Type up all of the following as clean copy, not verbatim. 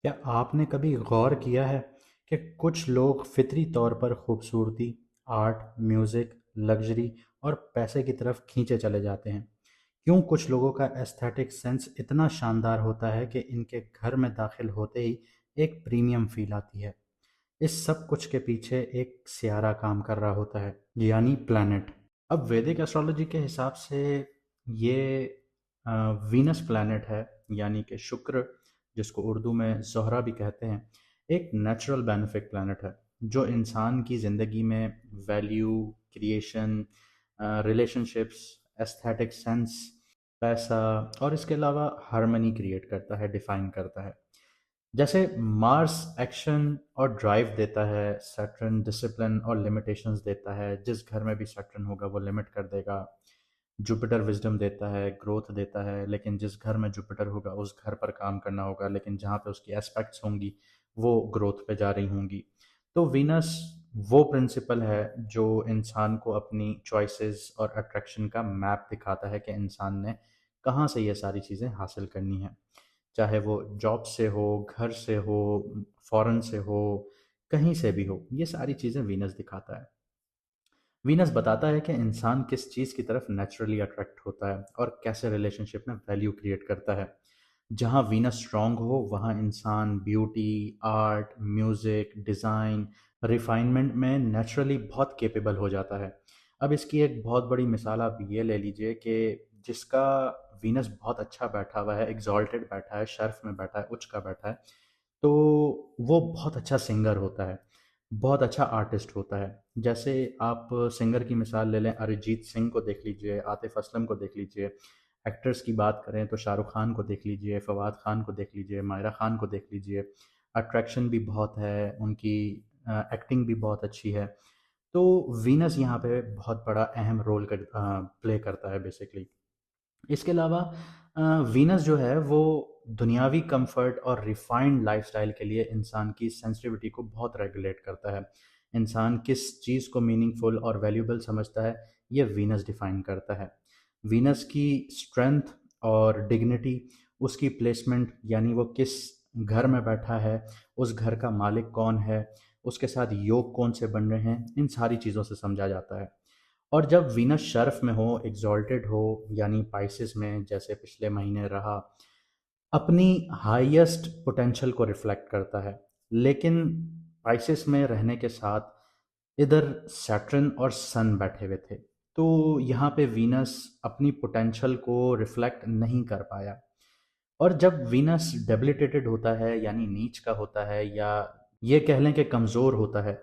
क्या आपने कभी गौर किया है कि कुछ लोग फितरी तौर पर खूबसूरती, आर्ट, म्यूज़िक, लग्जरी और पैसे की तरफ खींचे चले जाते हैं? क्यों कुछ लोगों का एस्थेटिक सेंस इतना शानदार होता है कि इनके घर में दाखिल होते ही एक प्रीमियम फील आती है? इस सब कुछ के पीछे एक सियारा काम कर रहा होता है, यानी प्लैनेट। अब वैदिक एस्ट्रोलॉजी के हिसाब से ये वीनस प्लैनेट है, यानी कि शुक्र, जिसको उर्दू में ज़ोहरा भी कहते हैं, एक नेचुरल बेनिफिक प्लैनेट है जो इंसान की ज़िंदगी में value, creation, relationships, aesthetic sense, पैसा और इसके अलावा हार्मनी क्रिएट करता है, डिफाइन करता है। जैसे मार्स एक्शन और ड्राइव देता है, सैटर्न डिसिप्लिन और लिमिटेशंस देता है, जिस घर में भी सैटर्न होगा वो लिमिट कर देगा। जुपिटर विजडम देता है, ग्रोथ देता है, लेकिन जिस घर में जुपिटर होगा उस घर पर काम करना होगा, लेकिन जहाँ पे उसकी एस्पेक्ट्स होंगी वो ग्रोथ पे जा रही होंगी। तो वीनस वो प्रिंसिपल है जो इंसान को अपनी चॉइसेस और अट्रैक्शन का मैप दिखाता है कि इंसान ने कहाँ से ये सारी चीज़ें हासिल करनी है, चाहे वो जॉब से हो, घर से हो, फॉरेन से हो, कहीं से भी हो, ये सारी चीज़ें वीनस दिखाता है। वीनस बताता है कि इंसान किस चीज़ की तरफ नेचुरली अट्रैक्ट होता है और कैसे रिलेशनशिप में वैल्यू क्रिएट करता है। जहाँ वीनस स्ट्रांग हो वहाँ इंसान beauty, art, music, design, refinement में नेचुरली बहुत कैपेबल हो जाता है। अब इसकी एक बहुत बड़ी मिसाल आप ये ले लीजिए कि जिसका वीनस बहुत अच्छा बैठा हुआ है, एग्जॉल्टेड बैठा है, शर्फ में बैठा है, उच्च का बैठा है, तो वो बहुत अच्छा सिंगर होता है, बहुत अच्छा आर्टिस्ट होता है। जैसे आप सिंगर की मिसाल ले लें, अरिजीत सिंह को देख लीजिए, आतिफ असलम को देख लीजिए। एक्टर्स की बात करें तो शाहरुख खान को देख लीजिए, फवाद खान को देख लीजिए, मायरा खान को देख लीजिए। अट्रैक्शन भी बहुत है, उनकी एक्टिंग भी बहुत अच्छी है। तो वीनस यहाँ पे बहुत बड़ा अहम रोल प्ले करता है बेसिकली। इसके अलावा वीनस जो है वो दुनियावी कंफर्ट और रिफाइंड लाइफस्टाइल के लिए इंसान की सेंसिटिविटी को बहुत रेगुलेट करता है। इंसान किस चीज़ को मीनिंगफुल और वैल्यूबल समझता है, ये वीनस डिफाइन करता है। वीनस की स्ट्रेंथ और डिग्निटी, उसकी प्लेसमेंट, यानी वो किस घर में बैठा है, उस घर का मालिक कौन है, उसके साथ योग कौन से बन रहे हैं, इन सारी चीज़ों से समझा जाता है। और जब वीनस शर्फ में हो, एग्जॉल्टेड हो, यानी पाइसेस में जैसे पिछले महीने रहा, अपनी हाईएस्ट पोटेंशियल को रिफ्लेक्ट करता है। लेकिन पाइसेस में रहने के साथ इधर सैटर्न और सन बैठे हुए थे, तो यहाँ पे वीनस अपनी पोटेंशियल को रिफ्लेक्ट नहीं कर पाया। और जब वीनस डेबिलिटेटेड होता है, यानी नीच का होता है, या ये कह लें कि कमज़ोर होता है,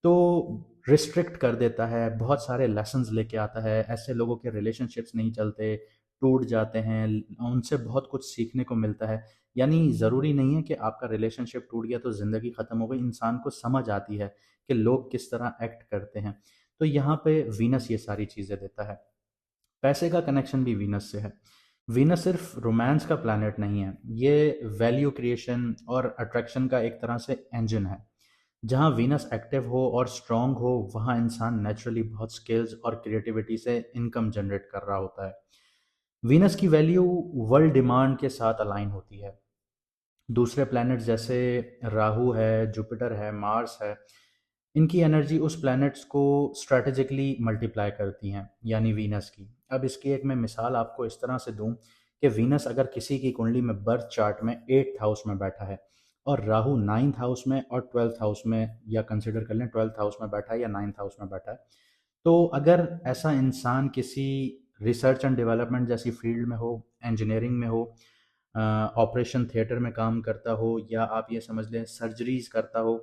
तो रिस्ट्रिक्ट कर देता है, बहुत सारे लेसन्स लेके आता है। ऐसे लोगों के रिलेशनशिप्स नहीं चलते, टूट जाते हैं, उनसे बहुत कुछ सीखने को मिलता है। यानी ज़रूरी नहीं है कि आपका रिलेशनशिप टूट गया तो ज़िंदगी ख़त्म हो गई, इंसान को समझ आती है कि लोग किस तरह एक्ट करते हैं। तो यहाँ पे वीनस ये सारी चीज़ें देता है। पैसे का कनेक्शन भी वीनस से है। वीनस सिर्फ रोमांस का प्लैनेट नहीं है, ये वैल्यू क्रिएशन और अट्रैक्शन का एक तरह से इंजन है। जहाँ वीनस एक्टिव हो और स्ट्रांग हो वहाँ इंसान नेचुरली बहुत स्किल्स और क्रिएटिविटी से इनकम जनरेट कर रहा होता है। वीनस की वैल्यू वर्ल्ड डिमांड के साथ अलाइन होती है। दूसरे प्लैनेट्स जैसे राहु है, जुपिटर है, मार्स है, इनकी एनर्जी उस प्लैनेट्स को स्ट्रैटेजिकली मल्टीप्लाई करती हैं, यानी वीनस की। अब इसकी एक मैं मिसाल आपको इस तरह से दूं कि वीनस अगर किसी की कुंडली में बर्थ चार्ट में 8th हाउस में बैठा है और राहु 9th हाउस में और 12th हाउस में, या कंसिडर कर लें 12th हाउस में बैठा है या 9th हाउस में बैठा है, तो अगर ऐसा इंसान किसी रिसर्च एंड डेवलपमेंट जैसी फील्ड में हो, इंजीनियरिंग में हो, ऑपरेशन थिएटर में काम करता हो, या आप ये समझ लें सर्जरीज करता हो,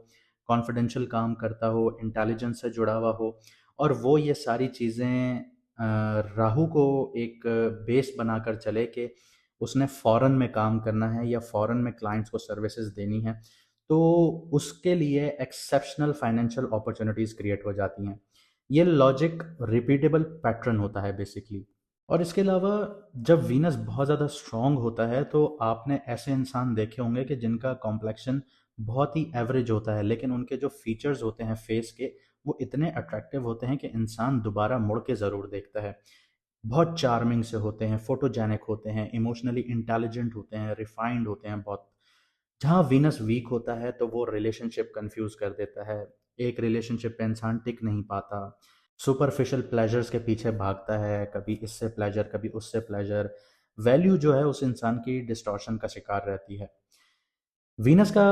कॉन्फिडेंशियल काम करता हो, इंटेलिजेंस से जुड़ा हुआ हो, और वो ये सारी चीज़ें राहु को एक बेस बनाकर चले कि उसने फॉरेन में काम करना है या फॉरेन में क्लाइंट्स को सर्विसेज देनी है, तो उसके लिए एक्सेप्शनल फाइनेंशियल अपॉर्चुनिटीज़ क्रिएट हो जाती हैं। ये लॉजिक रिपीटेबल पैटर्न होता है बेसिकली। और इसके अलावा जब वीनस बहुत ज़्यादा स्ट्रांग होता है तो आपने ऐसे इंसान देखे होंगे कि जिनका कॉम्प्लेक्शन बहुत ही एवरेज होता है, लेकिन उनके जो फीचर्स होते हैं फेस के, वो इतने अट्रैक्टिव होते हैं कि इंसान दोबारा मुड़ के ज़रूर देखता है। बहुत चार्मिंग से होते हैं, फोटोजेनिक होते हैं, इमोशनली इंटेलिजेंट होते हैं, रिफाइंड होते हैं बहुत। जहाँ वीनस वीक होता है तो वो रिलेशनशिप कंफ्यूज कर देता है। एक रिलेशनशिप पे इंसान टिक नहीं पाता, सुपरफिशियल प्लेजर्स के पीछे भागता है, कभी इससे प्लेजर कभी उससे प्लेजर। वैल्यू जो है उस इंसान की डिस्टॉर्शन का शिकार रहती है। वीनस का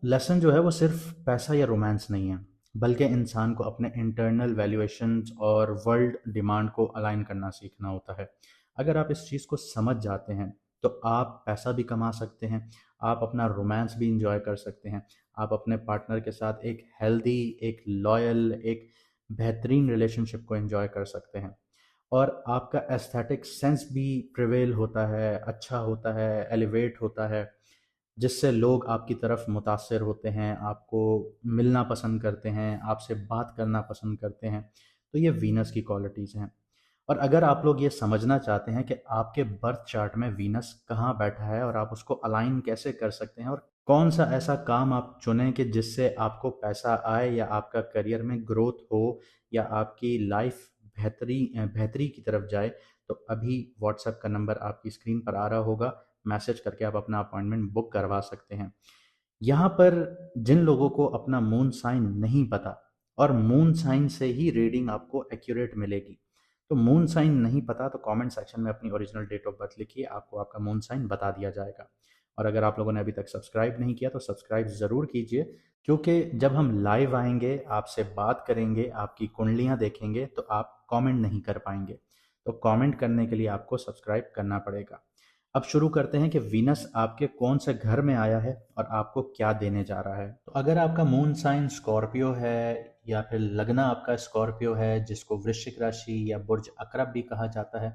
लेसन जो है वो सिर्फ पैसा या रोमांस नहीं है, बल्कि इंसान को अपने इंटरनल वैल्यूएशंस और वर्ल्ड डिमांड को अलाइन करना सीखना होता है। अगर आप इस चीज़ को समझ जाते हैं तो आप पैसा भी कमा सकते हैं, आप अपना रोमांस भी इंजॉय कर सकते हैं, आप अपने पार्टनर के साथ एक हेल्दी, एक लॉयल, एक बेहतरीन रिलेशनशिप को एंजॉय कर सकते हैं। और आपका एस्थेटिक सेंस भी प्रिवेल होता है, अच्छा होता है, एलिवेट होता है, जिससे लोग आपकी तरफ मुतासर होते हैं, आपको मिलना पसंद करते हैं, आपसे बात करना पसंद करते हैं। तो ये वीनस की क्वालिटीज़ हैं। और अगर आप लोग ये समझना चाहते हैं कि आपके बर्थ चार्ट में वीनस कहाँ बैठा है और आप उसको अलाइन कैसे कर सकते हैं, और कौन सा ऐसा काम आप चुनें कि जिससे आपको पैसा आए या आपका करियर में ग्रोथ हो या आपकी लाइफ बेहतरी की तरफ जाए, तो अभी व्हाट्सएप का नंबर आपकी स्क्रीन पर आ रहा होगा, मैसेज करके आप अपना अपॉइंटमेंट बुक करवा सकते हैं। यहाँ पर जिन लोगों को अपना मून साइन नहीं पता, और मून साइन से ही रीडिंग आपको एक्यूरेट मिलेगी, तो मून साइन नहीं पता तो कमेंट सेक्शन में अपनी ओरिजिनल डेट ऑफ बर्थ लिखिए, आपको आपका मून साइन बता दिया जाएगा। और अगर आप लोगों ने अभी तक सब्सक्राइब नहीं किया तो सब्सक्राइब ज़रूर कीजिए, क्योंकि जब हम लाइव आएंगे, आपसे बात करेंगे, आपकी कुंडलियाँ देखेंगे, तो आप कमेंट नहीं कर पाएंगे। तो कमेंट करने के लिए आपको सब्सक्राइब करना पड़ेगा। अब शुरू करते हैं कि वीनस आपके कौन से घर में आया है और आपको क्या देने जा रहा है। तो अगर आपका मून साइन स्कॉर्पियो है या फिर लग्न आपका स्कॉर्पियो है, जिसको वृश्चिक राशि या बुर्ज अकरब भी कहा जाता है,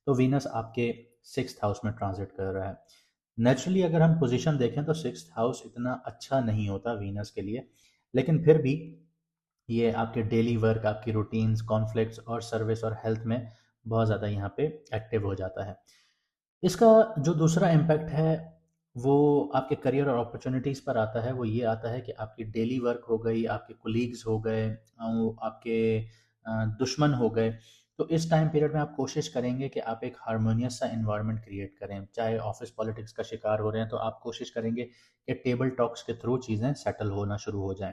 तो वीनस आपके 6th हाउस में ट्रांजिट कर रहा है। नेचुरली अगर हम पोजीशन देखें तो 6th हाउस इतना अच्छा नहीं होता वीनस के लिए, लेकिन फिर भी ये आपके डेली वर्क, आपकी रूटीन्स, कॉन्फ्लिक्ट्स और सर्विस और हेल्थ में बहुत ज़्यादा यहाँ पे एक्टिव हो जाता है। इसका जो दूसरा इम्पैक्ट है वो आपके करियर और अपॉर्चुनिटीज़ पर आता है। वो ये आता है कि आपकी डेली वर्क हो गई, आपके कोलीग्स हो गए, आपके दुश्मन हो गए। तो इस टाइम पीरियड में आप कोशिश करेंगे कि आप एक हार्मोनियस सा एनवायरनमेंट क्रिएट करें। चाहे ऑफिस पॉलिटिक्स का शिकार हो रहे हैं तो आप कोशिश करेंगे कि टेबल टॉक्स के थ्रू चीज़ें सेटल होना शुरू हो जाएं।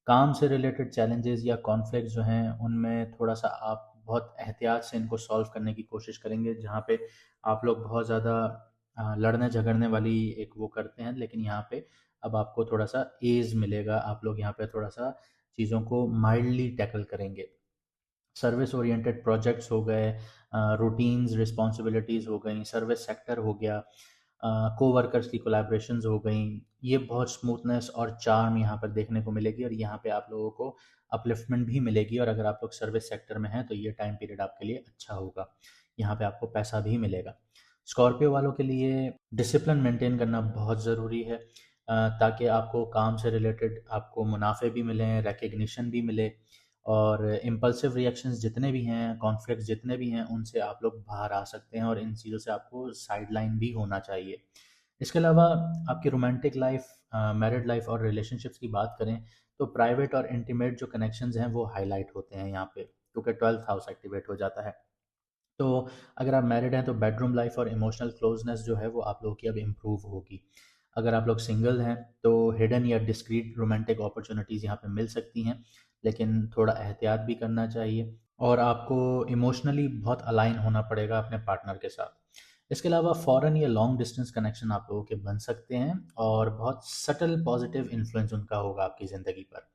काम से रिलेटेड चैलेंजेस या कॉन्फ्लिक्ट जो हैं उनमें थोड़ा सा आप बहुत एहतियात से इनको सॉल्व करने की कोशिश करेंगे। जहाँ पे आप लोग बहुत ज़्यादा लड़ने झगड़ने वाली एक वो करते हैं, लेकिन यहाँ पे अब आपको थोड़ा सा एज मिलेगा, आप लोग यहाँ पे थोड़ा सा चीज़ों को माइल्डली टैकल करेंगे। सर्विस ओरिएंटेड प्रोजेक्ट्स हो गए, रूटीन्स रिस्पॉन्सिबिलिटीज़ हो गई, सर्विस सेक्टर हो गया, कोवर्कर्स की कोलैबोरेशंस हो गई, ये बहुत स्मूथनेस और चार्म यहाँ पर देखने को मिलेगी और यहाँ पे आप लोगों को अपलिफ्टमेंट भी मिलेगी। और अगर आप लोग सर्विस सेक्टर में हैं तो ये टाइम पीरियड आपके लिए अच्छा होगा, यहाँ पे आपको पैसा भी मिलेगा। स्कॉर्पियो वालों के लिए डिसिप्लिन मेंटेन करना बहुत ज़रूरी है, ताकि आपको काम से रिलेटेड आपको मुनाफे भी मिलें, रिकग्निशन भी मिले, और इम्पल्सिव रिएक्शंस जितने भी हैं, कॉन्फ्लिक्ट्स जितने भी हैं, उनसे आप लोग बाहर आ सकते हैं और इन चीज़ों से आपको साइडलाइन भी होना चाहिए। इसके अलावा आपकी रोमांटिक लाइफ, मैरिड लाइफ और रिलेशनशिप्स की बात करें तो प्राइवेट और इंटीमेट जो कनेक्शंस हैं वो हाईलाइट होते हैं यहाँ पे, क्योंकि 12th हाउस एक्टिवेट हो जाता है। तो अगर आप मैरिड हैं तो बेडरूम लाइफ और इमोशनल क्लोजनेस जो है वो आप लोगों की अब इम्प्रूव होगी। अगर आप लोग सिंगल हैं तो हिडन या डिस्क्रीट रोमांटिक अपॉर्चुनिटीज़ यहाँ पे मिल सकती हैं, लेकिन थोड़ा एहतियात भी करना चाहिए और आपको इमोशनली बहुत अलाइन होना पड़ेगा अपने पार्टनर के साथ। इसके अलावा फॉरेन या लॉन्ग डिस्टेंस कनेक्शन आप लोगों के बन सकते हैं और बहुत सटल पॉजिटिव इन्फ्लुएंस उनका होगा आपकी ज़िंदगी पर।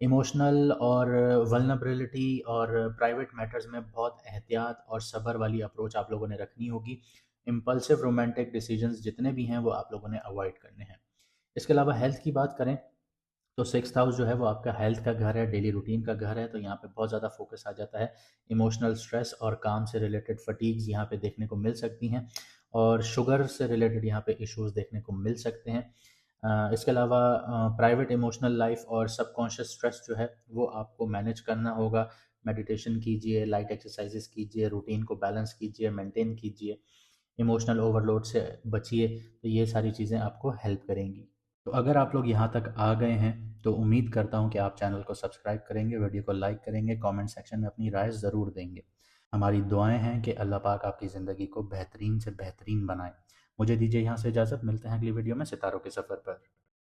इमोशनल और वल्नरेबिलिटी और प्राइवेट मैटर्स में बहुत एहतियात और सब्र वाली अप्रोच आप लोगों ने रखनी होगी। इम्पल्सिव रोमांटिक डिसीजंस जितने भी हैं वो आप लोगों ने अवॉइड करने हैं। इसके अलावा हेल्थ की बात करें तो 6th हाउस जो है वो आपका हेल्थ का घर है, डेली रूटीन का घर है, तो यहाँ पे बहुत ज़्यादा फोकस आ जाता है। इमोशनल स्ट्रेस और काम से रिलेटेड फटीग्स यहाँ पे देखने को मिल सकती हैं और शुगर से रिलेटेड यहाँ पे इश्यूज देखने को मिल सकते हैं। इसके अलावा प्राइवेट इमोशनल लाइफ और सबकॉन्शियस स्ट्रेस जो है वो आपको मैनेज करना होगा। मेडिटेशन कीजिए, लाइट एक्सरसाइजेस कीजिए, रूटीन को बैलेंस कीजिए, मेंटेन कीजिए, इमोशनल ओवरलोड से बचिए, तो ये सारी चीज़ें आपको हेल्प करेंगी। तो अगर आप लोग यहाँ तक आ गए हैं तो उम्मीद करता हूँ कि आप चैनल को सब्सक्राइब करेंगे, वीडियो को लाइक करेंगे, कमेंट सेक्शन में अपनी राय ज़रूर देंगे। हमारी दुआएं हैं कि अल्लाह पाक आपकी ज़िंदगी को बेहतरीन से बेहतरीन बनाए। मुझे दीजिए यहाँ से इजाज़त, मिलते हैं अगली वीडियो में सितारों के सफ़र पर।